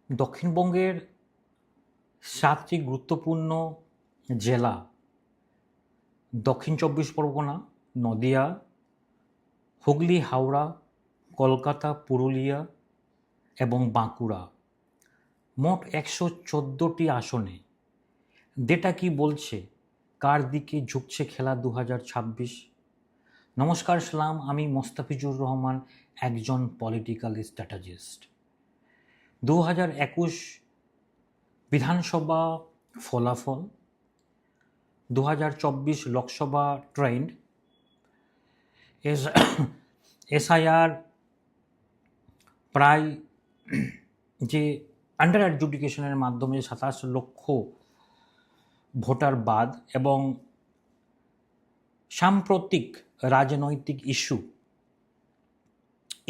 দক্ষিণবঙ্গের ৭টি গুরুত্বপূর্ণ জেলা দক্ষিণ চব্বিশ পরগনা, নদিয়া, হুগলি, হাওড়া, কলকাতা, পুরুলিয়া এবং বাঁকুড়া, মোট ১১৪টি আসনে ডেটা কি বলছে, কার দিকে ঝুঁকছে খেলা ২০২৬? নমস্কার, সালাম। আমি মোস্তাফিজুর রহমান, একজন পলিটিক্যাল স্ট্র্যাটেজিস্ট। ২০২১ বিধানসভা ফলাফল, ২০২৪ লোকসভা ট্রেন্ড, এসআইআর প্রায় যে আন্ডার অ্যাডজুডিকেশনের মাধ্যমে ২৭ লক্ষ ভোটার বাদ এবং সাম্প্রতিক রাজনৈতিক ইস্যু,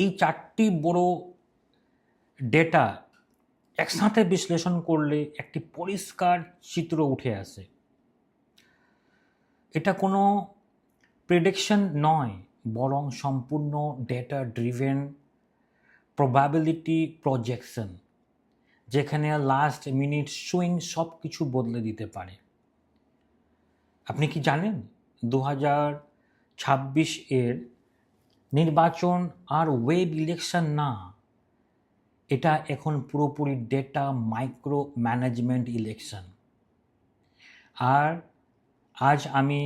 এই ৪টি বড় ডেটা একসাথে বিশ্লেষণ করলে একটি পরিষ্কার চিত্র উঠে আসে। এটা কোনো প্রেডিকশন নয়, বরং সম্পূর্ণ ডেটা ড্রিভেন প্রবাবিলিটি প্রজেকশন, যেখানে লাস্ট মিনিট সুইং সব কিছু বদলে দিতে পারে। আপনি কি জানেন ২০২৬ এর নির্বাচন আর ওয়েব ইলেকশন না, এটা এখন পুরোপুরি ডেটা মাইক্রো ম্যানেজমেন্ট ইলেকশন। আর আজ আমি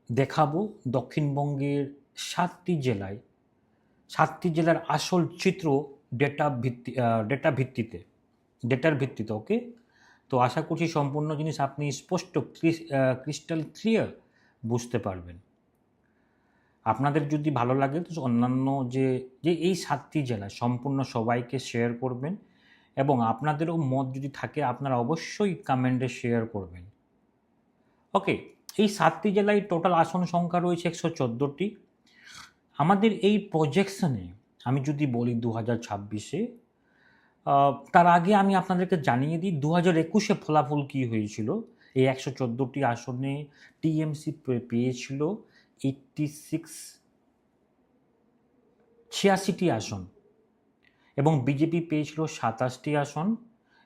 দেখাবো দক্ষিণবঙ্গের 7টি জেলার আসল চিত্র ডেটার ভিত্তিতে। ওকে, তো আশা করছি সম্পূর্ণ জিনিস আপনি স্পষ্ট ক্রিস্টাল ক্লিয়ার বুঝতে পারবেন। আপনাদের যদি ভালো লাগে তো অন্যান্য যে এই 7টি জেলা সম্পূর্ণ সবাইকে শেয়ার করবেন, এবং আপনাদেরও মত যদি থাকে আপনারা অবশ্যই কমেন্টে শেয়ার করবেন। ওকে, এই 7টি জেলায় টোটাল আসন সংখ্যা রয়েছে ১১৪টি। আমাদের এই প্রজেকশনে আমি যদি বলি ২০২৬-এ, তার আগে আমি আপনাদেরকে জানিয়ে দিই ২০২১-এ ফলাফল কী হয়েছিল। এই ১১৪টি আসনে টিএমসি পেয়েছিল 86টি আসন, এবং বিজেপি পেয়েছিল ২৭টি আসন,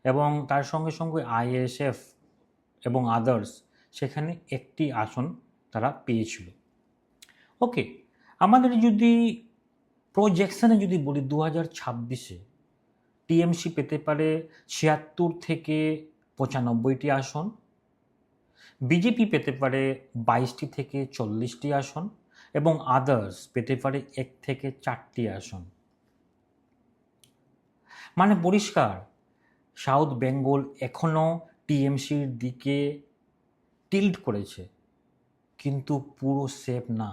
এবং তার সঙ্গে সঙ্গে আইএসএফ এবং আদার্স সেখানে একটি আসন তারা পেয়েছিল। ওকে, আমাদের যদি প্রজেকশনে যদি বলি ২০২৬-এ টিএমসি পেতে পারে ৭৬ থেকে ৯৫টি আসন, বিজেপি পেতে পারে ২২টি থেকে ৪০টি আসন, এবং আদার্স পেতে পারে ১ থেকে ৪টি আসন। মানে পরিষ্কার, সাউথ বেঙ্গল এখনও টিএমসির দিকে টিল্ট করেছে, কিন্তু পুরো সেফ না।